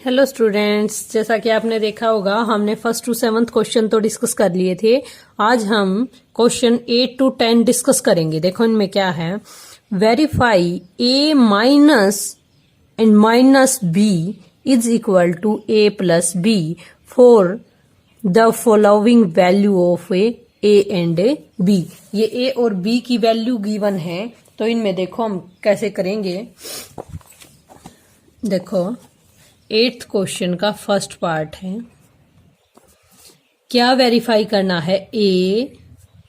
Hello students, जैसा कि आपने देखा होगा हमने फर्स्ट टू सेवन्थ क्वेश्चन तो डिस्कस कर लिए थे। आज हम क्वेश्चन 8 to 10 डिस्कस करेंगे। देखो इनमें क्या है। Verify a minus and minus B is equal to A plus b for the following value of a and b. ये ए और बी की वैल्यू गिवन है, तो इनमें देखो हम कैसे करेंगे। देखो 8th क्वेश्चन का फर्स्ट पार्ट है। क्या वेरीफाई करना है? A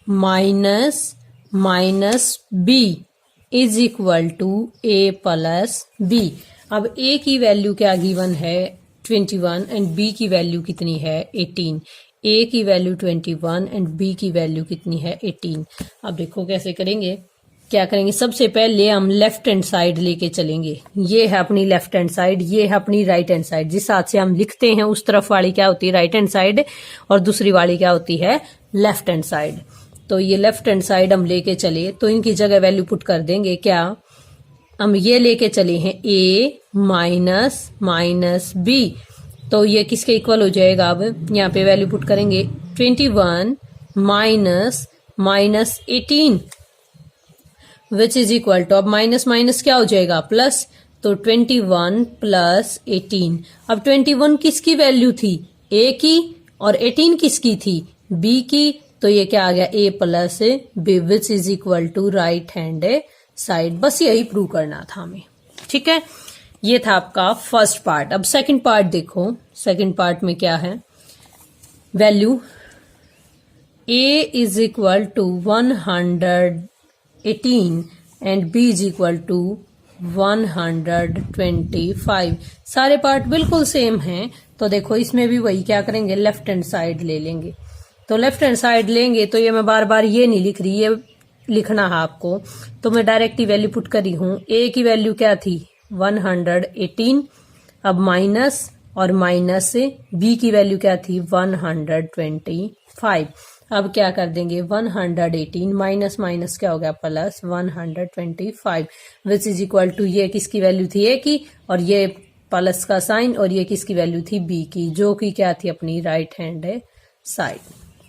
minus minus B is equal to A plus B. अब ए की वैल्यू क्या गिवन है? 21 एंड बी की वैल्यू कितनी है? 18। ए की वैल्यू 21 एंड बी की वैल्यू कितनी है? 18। अब देखो कैसे करेंगे। क्या करेंगे, सबसे पहले हम लेफ्ट हैंड साइड लेके चलेंगे। ये है अपनी लेफ्ट हैंड साइड, ये है अपनी राइट हैंड साइड। जिस हाथ से हम लिखते हैं उस तरफ वाली क्या होती है? राइट हैंड साइड, और दूसरी वाली क्या होती है? Left hand side. तो ये लेफ्ट हैंड साइड हम लेके चले तो इनकी जगह वैल्यू पुट कर देंगे। क्या हम ये लेके चले हैं? ए माइनस माइनस बी, तो ये किसके इक्वल हो जाएगा? अब यहाँ पे वैल्यू पुट करेंगे 21 minus minus 18 which is equal to, अब माइनस माइनस क्या हो जाएगा? प्लस। तो 21 प्लस 18। अब 21 किसकी वैल्यू थी? ए की, और 18 किसकी थी? बी की। तो ये क्या आ गया? A plus B which is equal to right hand side. बस यही प्रूव करना था हमें। ठीक है, ये था आपका फर्स्ट पार्ट। अब सेकंड पार्ट देखो। सेकंड पार्ट में क्या है? Value a is equal to 118 and b is equal to 125। सारे पार्ट बिल्कुल सेम हैं। तो देखो इसमें भी वही क्या करेंगे? लेफ्ट हैंड साइड ले लेंगे। तो लेफ्ट हैंड साइड लेंगे तो ये मैं बार बार ये नहीं लिख रही, ये लिखना है आपको। तो मैं डायरेक्ट ही वैल्यू पुट करी हूं। ए की वैल्यू क्या थी? 118। अब माइनस और माइनस से बी की वैल्यू क्या थी? 125। अब क्या कर देंगे? 118 माइनस माइनस क्या हो गया? Plus 125 which is equal to, ये किसकी वैल्यू थी? ए की, और ये प्लस का साइन, और ये किसकी वैल्यू थी? बी की, जो कि क्या थी? अपनी राइट हैंड साइड।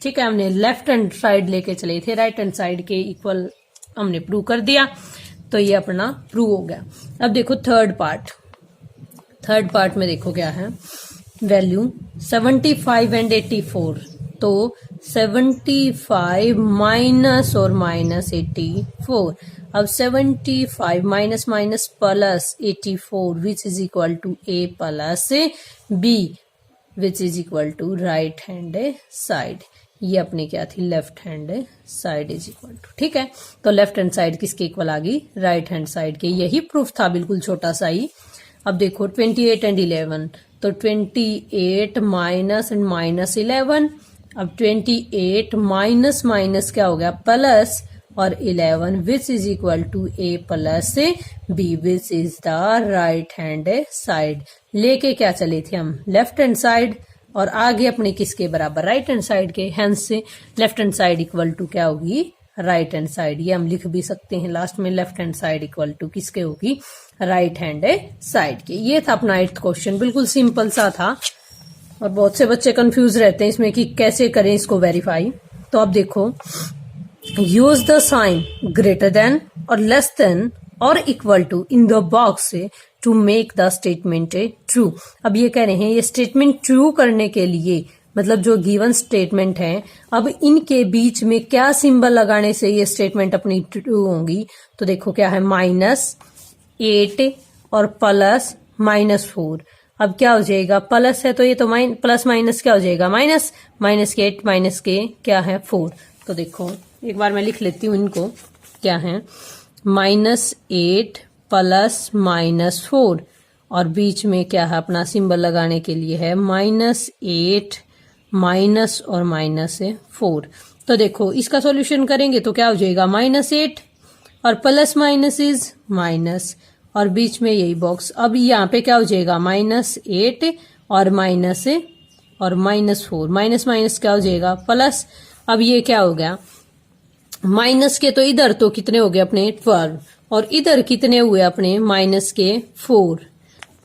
ठीक है, हमने लेफ्ट हैंड साइड लेके चले थे, राइट हैंड साइड के इक्वल हमने प्रूव कर दिया। तो ये अपना प्रूव हो गया। अब देखो थर्ड पार्ट। थर्ड पार्ट में देखो क्या है। Value 75 and 84। तो 75 माइनस और माइनस 84। अब 75 minus minus plus 84 which is equal to A plus B which is equal to right hand side. ये अपनी क्या थी? Left hand side is equal to. ठीक है, तो लेफ्ट हैंड साइड किसके इक्वल आ गई? राइट हैंड साइड के। यही प्रूफ था, बिल्कुल छोटा सा ही। अब देखो 28 एंड 11। तो 28 माइनस एंड माइनस 11। अब 28 माइनस माइनस क्या हो गया? प्लस, और 11 which is equal to A plus B which is the right hand side. लेके क्या चले थे हम? लेफ्ट हैंड साइड, और आगे अपने किसके बराबर? राइट हैंड साइड के। हेंस से left hand side equal to क्या होगी? Right hand side. ये हम लिख भी सकते हैं लास्ट में, left hand side equal to किसके होगी? राइट हैंड साइड के। ये था अपना 8th क्वेश्चन, बिल्कुल सिंपल सा था। और बहुत से बच्चे कंफ्यूज रहते हैं इसमें कि कैसे करें इसको वेरीफाई। तो अब देखो, use the sign greater than और लेस देन और equal to in the box to make the statement true. अब ये कह रहे हैं ये स्टेटमेंट ट्रू करने के लिए, मतलब जो गिवन स्टेटमेंट है, अब इनके बीच में क्या सिंबल लगाने से ये स्टेटमेंट अपनी ट्रू होंगी। तो देखो क्या है? -8 और प्लस -4। अब क्या हो जाएगा? प्लस है तो ये तो प्लस माइनस क्या हो जाएगा? माइनस। माइनस के 8 माइनस के क्या है? 4। तो देखो एक बार मैं लिख लेती हूँ इनको। क्या है? -8 प्लस -4, और बीच में क्या है? अपना सिंबल लगाने के लिए है -8 माइनस और -4। तो देखो इसका सॉल्यूशन करेंगे तो क्या हो जाएगा? -8 और प्लस माइनस इज माइनस, और बीच में यही बॉक्स। अब यहाँ पे क्या हो जाएगा? -8 और -4। माइनस माइनस क्या हो जाएगा? प्लस। अब ये क्या हो गया? माइनस के तो इधर तो कितने हो गए अपने? 12, और इधर कितने हुए अपने? -4।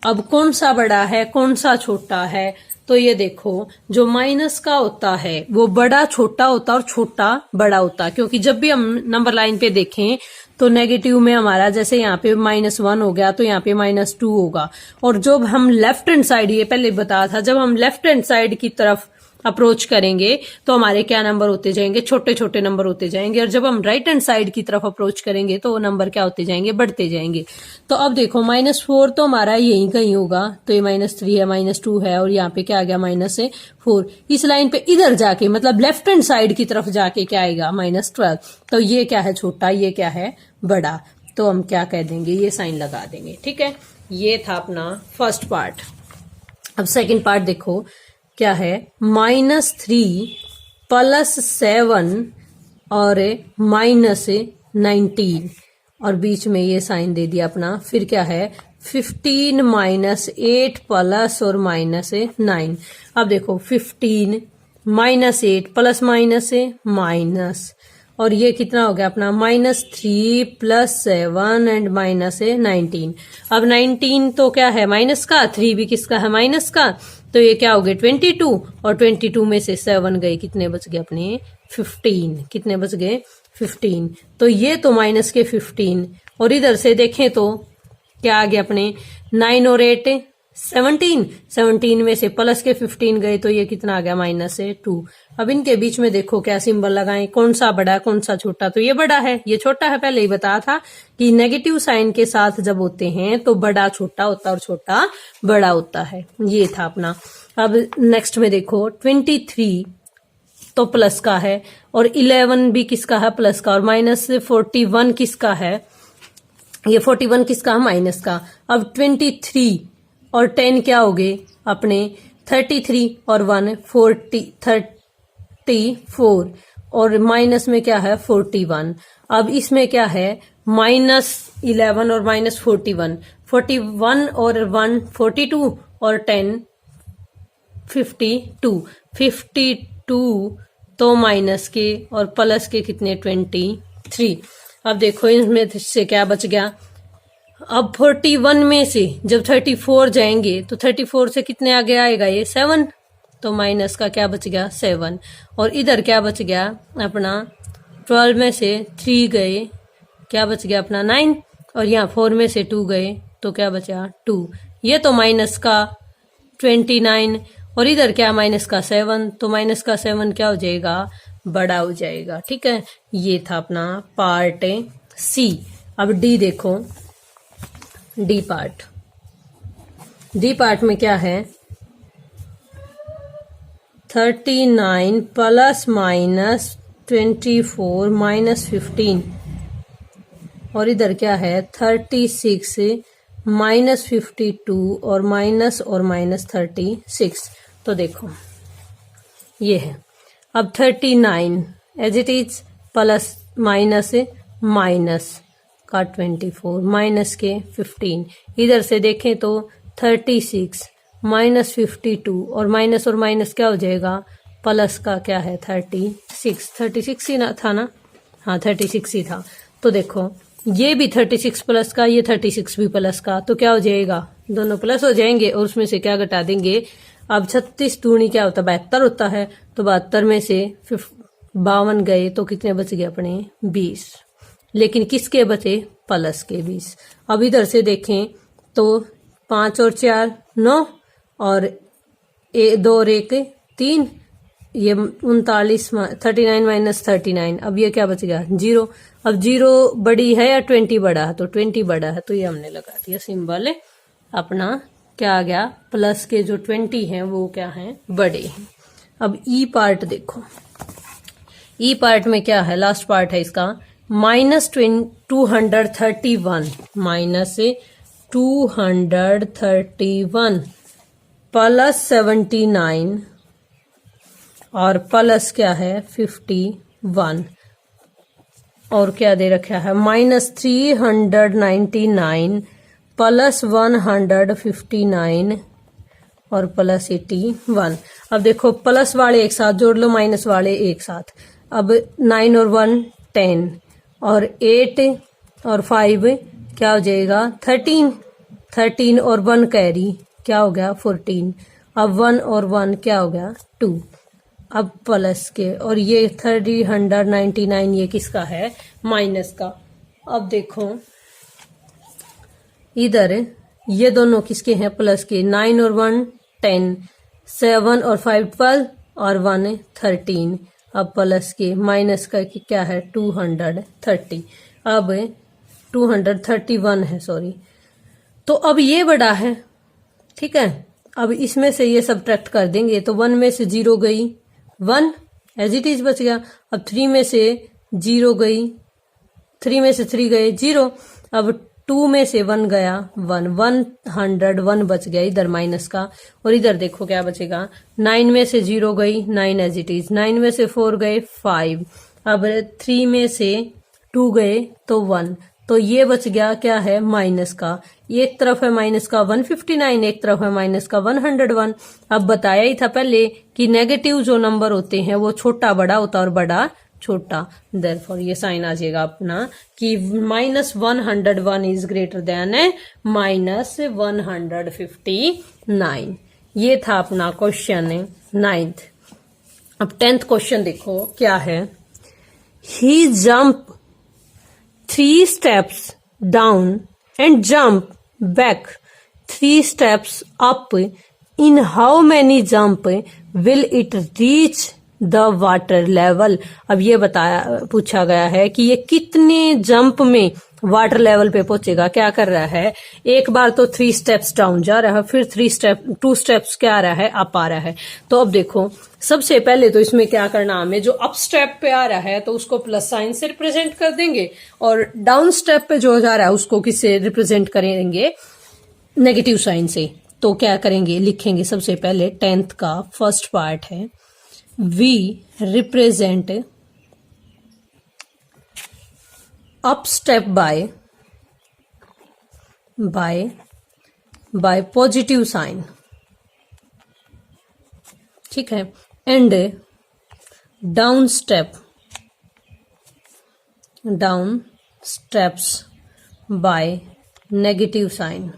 अब कौन सा बड़ा है कौन सा छोटा है, तो ये देखो जो माइनस का होता है वो बड़ा छोटा होता है और छोटा बड़ा होता है, क्योंकि जब भी हम नंबर लाइन पे देखें तो नेगेटिव में हमारा जैसे यहाँ पे -1 हो गया तो यहाँ पे -2 होगा। और जब हम लेफ्ट हैंड साइड, ये पहले बताया था, जब हम लेफ्ट हैंड साइड की तरफ अप्रोच करेंगे तो हमारे क्या नंबर होते जाएंगे, छोटे छोटे नंबर होते जाएंगे। और जब हम राइट हैंड साइड की तरफ अप्रोच करेंगे तो वो नंबर क्या होते जाएंगे, बढ़ते जाएंगे। तो अब देखो -4 तो हमारा यहीं कहीं होगा, तो ये -3 है, -2 है, और यहाँ पे क्या आ गया -4। इस लाइन पे इधर जाके मतलब लेफ्ट हैंड साइड की तरफ जाके क्या आएगा -12। तो ये क्या है छोटा, ये क्या है बड़ा। तो हम क्या कह देंगे, ये साइन लगा देंगे। ठीक है, ये था अपना फर्स्ट पार्ट। अब सेकंड पार्ट देखो क्या है, -3 +7 और -19 और बीच में ये साइन दे दिया अपना। फिर क्या है 15 -8 प्लस और -9। अब देखो 15 -8 प्लस माइनस माइनस, और ये कितना हो गया अपना -3 +7 एंड -19। अब 19 तो क्या है माइनस का, 3 भी किसका है माइनस का, तो ये क्या हो गए 22, और 22 में से 7 गए, कितने बच गए अपने 15। कितने बच गए 15। तो ये तो माइनस के 15, और इधर से देखें तो क्या आ गया अपने 9 और 8 17 में से प्लस के 15 गए, तो ये कितना आ गया -2। अब इनके बीच में देखो क्या सिंबल लगाएं, कौन सा बड़ा कौन सा छोटा, तो ये बड़ा है ये छोटा है। पहले ही बताया था कि नेगेटिव साइन के साथ जब होते हैं तो बड़ा छोटा होता है और छोटा बड़ा होता है। ये था अपना। अब नेक्स्ट में देखो 23 तो प्लस का है, और 11 भी किसका है प्लस का, और -41 किसका है, ये 41 किसका है माइनस का। अब 23 और 10 क्या हो गए अपने 33 और 1 34, और माइनस में क्या है 41। अब इसमें क्या है -11 और -41, 41 और 1 42 और 10 52 तो माइनस के और प्लस के कितने 23। अब देखो इसमें से क्या बच गया, अब 41 में से जब 34 जाएंगे तो 34 से कितने आगे आएगा ये 7, तो माइनस का क्या बच गया 7, और इधर क्या बच गया अपना 12 में से 3 गए, क्या बच गया अपना 9, और यहाँ 4 में से 2 गए तो क्या बचा 2। ये तो माइनस का 29, और इधर क्या माइनस का 7, तो माइनस का 7 क्या हो जाएगा बड़ा हो जाएगा। ठीक है, ये था अपना पार्ट सी। अब डी देखो, डी पार्ट में क्या है 39 प्लस माइनस 24 -15, और इधर क्या है 36 -52 और -36। तो देखो ये है। अब 39 as it is plus minus का 24 माइनस के 15, इधर से देखें तो 36 -52 और माइनस क्या हो जाएगा प्लस का क्या है 36 ही ना था ना, हाँ 36 ही था। तो देखो ये भी 36 प्लस का, ये 36 भी प्लस का, तो क्या हो जाएगा दोनों प्लस हो जाएंगे, और उसमें से क्या घटा देंगे। अब 36 दूनी क्या होता है 72 होता है, तो 72 में से 52 गए तो कितने बच गए अपने 20, लेकिन किसके बचे प्लस के 20। अब इधर से देखें तो 5 और 4 9, और 2 और 1 3, ये 39 39 -39। अब ये क्या बच गया 0। अब 0 बड़ी है या 20 बड़ा है, तो 20 बड़ा है, तो ये हमने लगा दिया सिंबल अपना क्या आ गया प्लस के जो 20 हैं वो क्या हैं बड़े हैं। अब ई पार्ट देखो, ई पार्ट में क्या है लास्ट पार्ट है इसका -231 -231 प्लस 79 और प्लस क्या है 51, और क्या दे रखा है -399 प्लस 159 और प्लस 81। अब देखो प्लस वाले एक साथ जोड़ लो, माइनस वाले एक साथ। अब 9 और 1 10 और 8 और 5 क्या हो जाएगा 13 13 और 1 कैरी, क्या हो गया 14। अब 1 और 1 क्या हो गया 2। अब प्लस के, और ये 399 ये किसका है माइनस का। अब देखो इधर ये दोनों किसके हैं प्लस के, 9 और 1 10, 7 और 5 12 और 1 13। अब प्लस के माइनस का क्या है 230। अब 231 है सॉरी। तो अब ये बड़ा है, ठीक है। अब इसमें से ये सब्ट्रैक्ट कर देंगे तो 1 में से 0 गई 1 एज इट इज बच गया। अब 3 में से 0 गई, 3 में से 3 गए 0। अब 2 में से 1 गया 1, 101 बच गया इधर माइनस का। और इधर देखो क्या बचेगा, 9 में से 0 गई 9 एज इट इज, 9 में से 4 गए 5। अब 3 में से 2 गए तो 1, तो ये बच गया क्या है माइनस का। एक तरफ है माइनस का 159, एक तरफ है माइनस का 101। अब बताया ही था पहले कि नेगेटिव जो नंबर होते हैं वो छोटा बड़ा होता है और बड़ा छोटा। देयरफॉर ये साइन आ जाएगा अपना कि -101 इज ग्रेटर देन -159। ये था अपना क्वेश्चन 9th। अब 10th क्वेश्चन देखो क्या है। ही jump 3 steps down and jump back 3 steps up. In how many jump will it reach the water level? अब ये पूछा गया है कि ये कितने जंप में वाटर लेवल पे पहुंचेगा। क्या कर रहा है, एक बार तो 3 स्टेप्स डाउन जा रहा है, फिर 2 स्टेप्स क्या आ रहा है अप आ रहा है। तो अब देखो सबसे पहले तो इसमें क्या करना, हमें जो अप स्टेप पे आ रहा है तो उसको प्लस साइन से रिप्रेजेंट कर देंगे, और डाउन स्टेप पे जो जा रहा है उसको किससे रिप्रेजेंट करेंगे, नेगेटिव साइन से। तो क्या करेंगे, लिखेंगे सबसे पहले 10th का फर्स्ट पार्ट है, we represent up step by positive sign, ठीक है, and down steps by negative sign,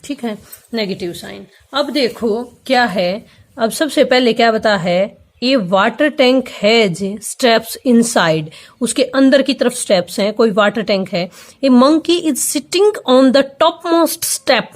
ठीक है, नेगेटिव साइन। अब देखो क्या है, अब सबसे पहले क्या बता है, ये वाटर टैंक है स्टेप्स इनसाइड, उसके अंदर की तरफ स्टेप्स हैं, कोई वाटर टैंक है। A monkey is sitting on the top most step,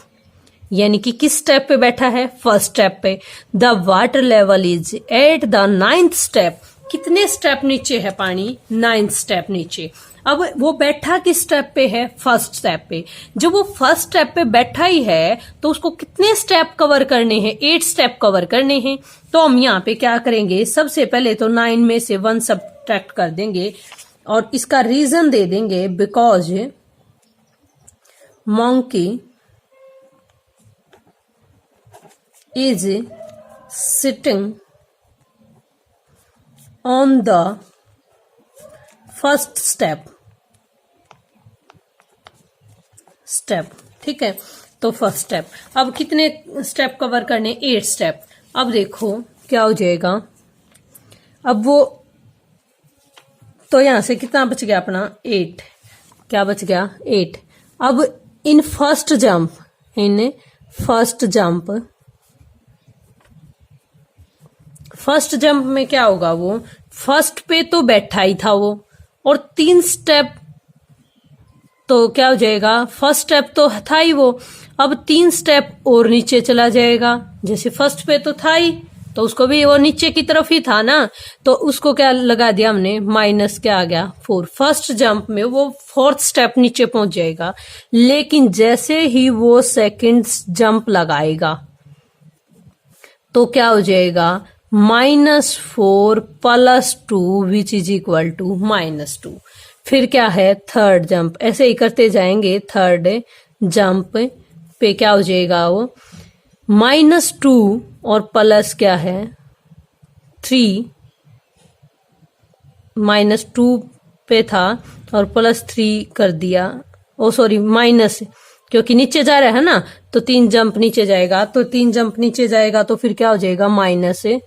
यानी कि किस स्टेप पे बैठा है, फर्स्ट स्टेप पे। The water level is at the 9th step, कितने स्टेप नीचे है पानी, 9th स्टेप नीचे। अब वो बैठा किस स्टेप पे है, फर्स्ट स्टेप पे। जब वो फर्स्ट स्टेप पे बैठा ही है तो उसको कितने स्टेप कवर करने हैं, 8 स्टेप कवर करने हैं। तो हम यहाँ पे क्या करेंगे, सबसे पहले तो 9 में से 1 सब्ट्रैक्ट कर देंगे और इसका रीजन दे देंगे, because monkey is sitting on the first step, ठीक है। तो फर्स्ट स्टेप, अब कितने स्टेप कवर करने, 8 स्टेप। अब देखो क्या हो जाएगा, अब वो तो यहां से कितना बच गया अपना 8, क्या बच गया 8। अब इन फर्स्ट जंप में क्या होगा, वो फर्स्ट पे तो बैठा ही था वो, और 3 स्टेप तो क्या हो जाएगा, फर्स्ट स्टेप तो था ही वो, अब 3 स्टेप और नीचे चला जाएगा। जैसे फर्स्ट पे तो था ही, तो उसको भी वो नीचे की तरफ ही था ना, तो उसको क्या लगा दिया हमने, माइनस क्या आ गया 4। फर्स्ट जंप में वो 4th स्टेप नीचे पहुंच जाएगा, लेकिन जैसे ही वो सेकंड जंप लगाएगा तो क्या हो जाएगा, -4 + 2 विच इज इक्वल टू -2। फिर क्या है, थर्ड जंप, ऐसे ही करते जाएंगे। थर्ड जंप पे क्या हो जाएगा, वो -2 और प्लस क्या है 3, -2 पे था और +3 कर दिया, ओ सॉरी माइनस, क्योंकि नीचे जा रहा है ना, तो 3 जंप नीचे जाएगा, तो 3 जंप नीचे जाएगा तो फिर क्या हो जाएगा -5।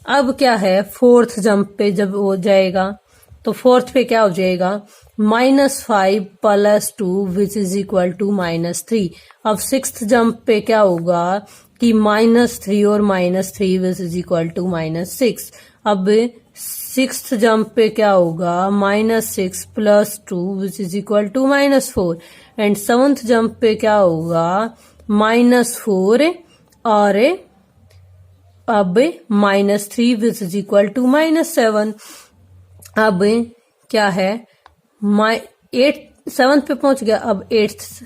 अब क्या है, 4th जंप पे जब वो जाएगा तो 4th पे क्या हो जाएगा -5 + 2 विच इज इक्वल टू -3। अब सिक्स्थ जंप पे क्या होगा कि -3 और -3 विच इज इक्वल टू -6। अब सिक्स्थ जंप पे क्या होगा -6 + 2 which is equal to -4। And seventh jump पे क्या होगा -4 और अब -3 विच इज इक्वल टू -7। अब क्या है सेवंथ पे पहुंच गया। अब एट्थ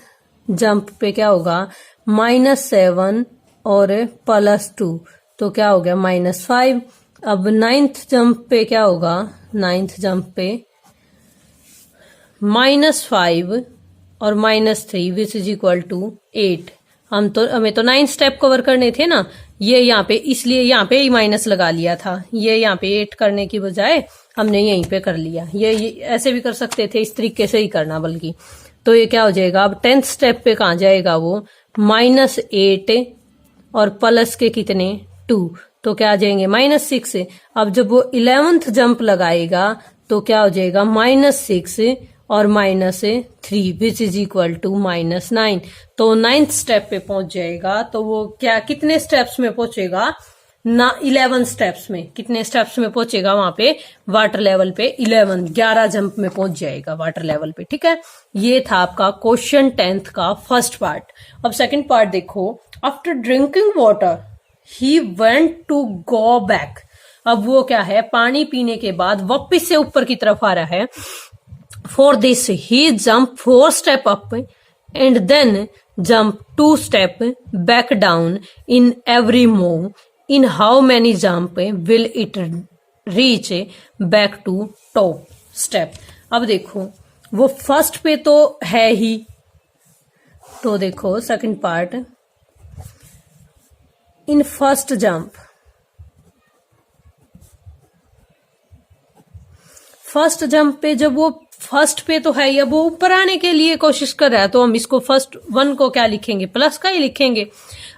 जंप पे क्या होगा -7 और +2 तो क्या हो गया -5। अब नाइन्थ जंप पे क्या होगा, नाइन्थ जंप पे -5 और -3 विच इज इक्वल टू 8। हमें तो 9 स्टेप कवर करने थे ना, ये यहाँ पे, इसलिए यहाँ पे ही माइनस लगा लिया था। ये यहाँ पे 8 करने की बजाय हमने यहीं पे कर लिया। ये ऐसे भी कर सकते थे, इस तरीके से ही करना बल्कि। तो ये क्या हो जाएगा, अब 10th स्टेप पे कहाँ जाएगा वो -8 और प्लस के कितने 2 तो क्या आ जाएंगे -6। अब जब वो 11th जंप लगाएगा तो क्या हो जाएगा -6 और -3 विच इज इक्वल टू -9। तो 9th स्टेप पे पहुंच जाएगा। तो वो क्या कितने स्टेप्स में पहुंचेगा ना 11 स्टेप्स में। कितने स्टेप्स में पहुंचेगा वहां पे वाटर लेवल पे 11 जंप में पहुंच जाएगा वाटर लेवल पे। ठीक है, ये था आपका क्वेश्चन 10th का फर्स्ट पार्ट। अब सेकंड पार्ट देखो, after drinking water he went to go back. अब वो क्या है, पानी पीने के बाद वापिस से ऊपर की तरफ आ रहा है। For this he jump 4 step up and then jump 2 step back down in every move. In how many jump will it reach back to top step. अब देखो वो फर्स्ट पे तो है ही, तो देखो second part, in first jump, first jump पे जब वो फर्स्ट पे तो है, अब वो ऊपर आने के लिए कोशिश कर रहा है तो हम इसको फर्स्ट 1 को क्या लिखेंगे, प्लस का ही लिखेंगे।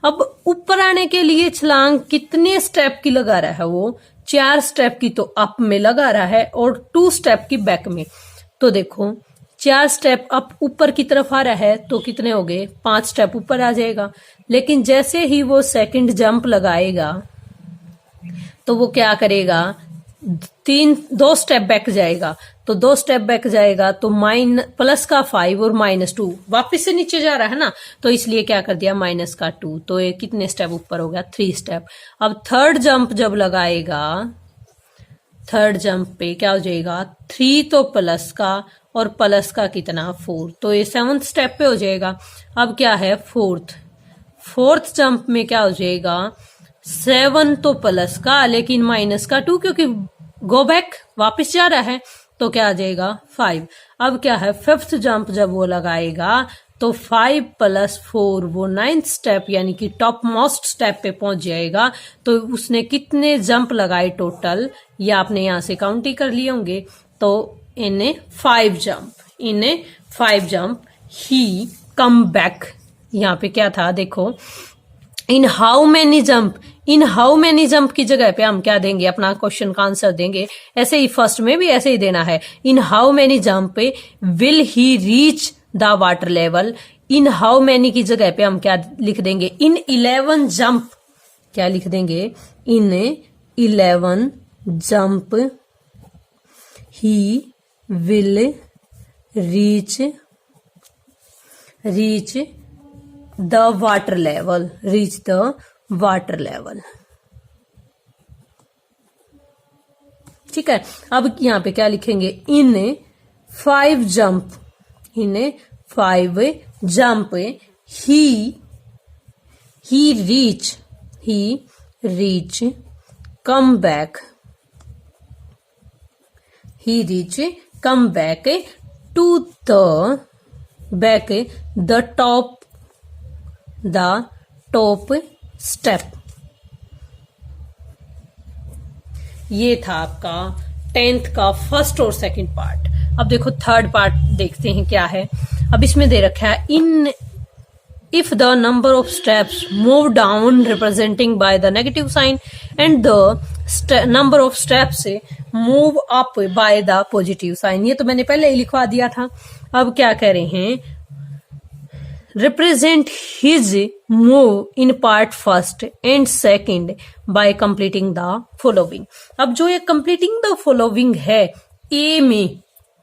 अब ऊपर आने के लिए छलांग कितने स्टेप की लगा रहा है वो, 4 स्टेप की तो अप में लगा रहा है और 2 स्टेप की बैक में। तो देखो 4 स्टेप अप ऊपर की तरफ आ रहा है तो कितने हो गए, 5 स्टेप ऊपर आ जाएगा। लेकिन जैसे ही वो सेकंड जंप लगाएगा तो वो क्या करेगा, 2 स्टेप बैक जाएगा। तो 2 स्टेप बैक जाएगा तो प्लस का 5 और -2 वापिस से नीचे जा रहा है ना, तो इसलिए क्या कर दिया -2। तो ये कितने स्टेप ऊपर हो गया, 3 स्टेप। अब थर्ड जंप जब लगाएगा, थर्ड जंप पे क्या हो जाएगा 3 तो प्लस का और प्लस का कितना 4, तो ये 7th स्टेप पे हो जाएगा। अब क्या है फोर्थ जंप में क्या हो जाएगा 7 तो प्लस का लेकिन -2 क्योंकि गो बैक वापस जा रहा है तो क्या आ जाएगा 5। अब क्या है 5th जंप जब वो लगाएगा तो 5 + 4 वो 9th स्टेप यानी कि टॉप मोस्ट स्टेप पे पहुंच जाएगा। तो उसने कितने जंप लगाए टोटल, ये आपने यहां से काउंट ही कर लिए होंगे। तो इन 5 जंप ही कम बैक। यहाँ पे क्या था देखो, इन हाउ मैनी जंप की जगह पे हम क्या देंगे, अपना क्वेश्चन का आंसर देंगे। ऐसे ही फर्स्ट में भी ऐसे ही देना है, इन how many jump will he reach the water level. In how many की जगह पे हम क्या लिख देंगे, इन 11 जंप क्या लिख देंगे, in 11 jump he will reach the water level, reach the water level. ठीक है, अब यहां पे क्या लिखेंगे, in 5 jump he reach come back to the top step. ये था आपका 10th का फर्स्ट और सेकंड पार्ट। अब देखो थर्ड पार्ट देखते हैं क्या है। अब इसमें दे रखा है, इन if the number of steps move down representing by the negative sign and the number of step से move up by the positive sign. ये तो मैंने पहले ही लिखवा दिया था। अब क्या कह रहे हैं, represent his move in part first and second by completing the following. अब जो ये कंप्लीटिंग द फॉलोइंग है ए में,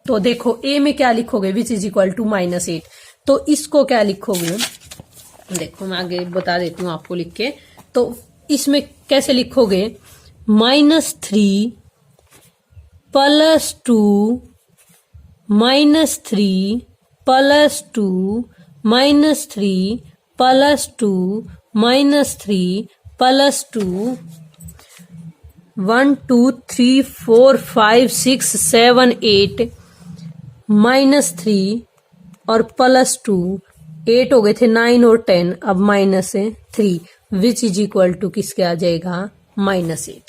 तो देखो ए में क्या लिखोगे, विच इज इक्वल टू -8। तो इसको क्या लिखोगे, देखो मैं आगे बता देती हूँ आपको लिख के। तो इसमें कैसे लिखोगे, -3 + 2 -3 + 2 -3 + 2 -3 + 2 1 2 3 4 5 6 7 8 -3 और +2 8 हो गए थे, 9 और 10, अब -3 विच इज इक्वल टू किसके आ जाएगा, -8।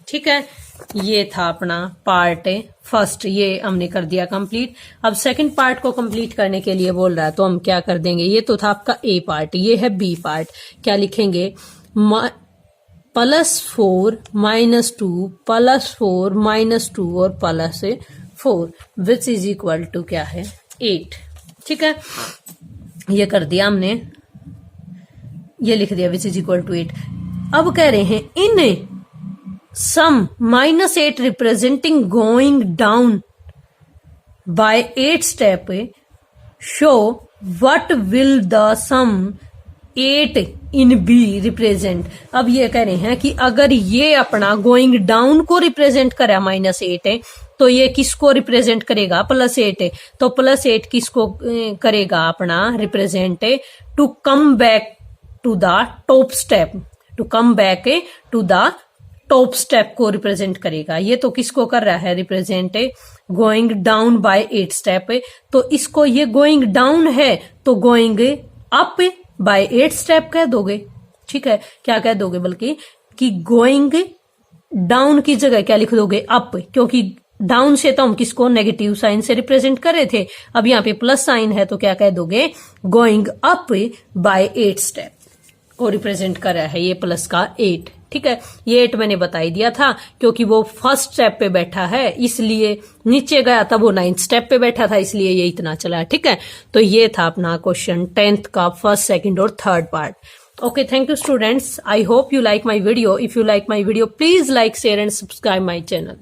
ठीक है, ये था अपना पार्ट फर्स्ट, ये हमने कर दिया कंप्लीट। अब सेकंड पार्ट को कंप्लीट करने के लिए बोल रहा है, तो हम क्या कर देंगे, ये तो था आपका ए पार्ट, ये है बी पार्ट। क्या लिखेंगे, +4 -2 +4 -2 और +4 विच इज इक्वल टू क्या है, 8। ठीक है, ये कर दिया हमने, ये लिख दिया विच इज इक्वल टू 8। अब कह रहे हैं in sum -8 representing going down by 8 step show what will the sum 8 in be represent. अब ये कह रहे हैं कि अगर ये अपना गोइंग डाउन को रिप्रेजेंट करा -8 है, तो ये किसको रिप्रेजेंट करेगा, +8 है। तो +8 किसको करेगा अपना represent, to come back to the top step, to come back to the top step को रिप्रेजेंट करेगा। ये तो किसको कर रहा है represent, going down by 8 step. तो इसको, ये गोइंग डाउन है तो गोइंग अप बाय 8 स्टेप कह दोगे। ठीक है, क्या कह दोगे, बल्कि कि गोइंग डाउन की जगह क्या लिख दोगे, अप, क्योंकि डाउन से तो हम किसको नेगेटिव साइन से रिप्रेजेंट कर रहे थे, अब यहाँ पे प्लस साइन है तो क्या कह दोगे, गोइंग अप बाय 8 स्टेप को रिप्रेजेंट कर रहा है ये प्लस का 8। ठीक है, ये 8 मैंने बता ही दिया था, क्योंकि वो फर्स्ट स्टेप पे बैठा है, इसलिए नीचे गया तब वो 9th स्टेप पे बैठा था, इसलिए ये इतना चला। ठीक है, तो ये था अपना क्वेश्चन 10th का फर्स्ट, सेकंड और third part. Okay, thank you students. I hope you like my video. If you like my video, please like, share and subscribe my channel.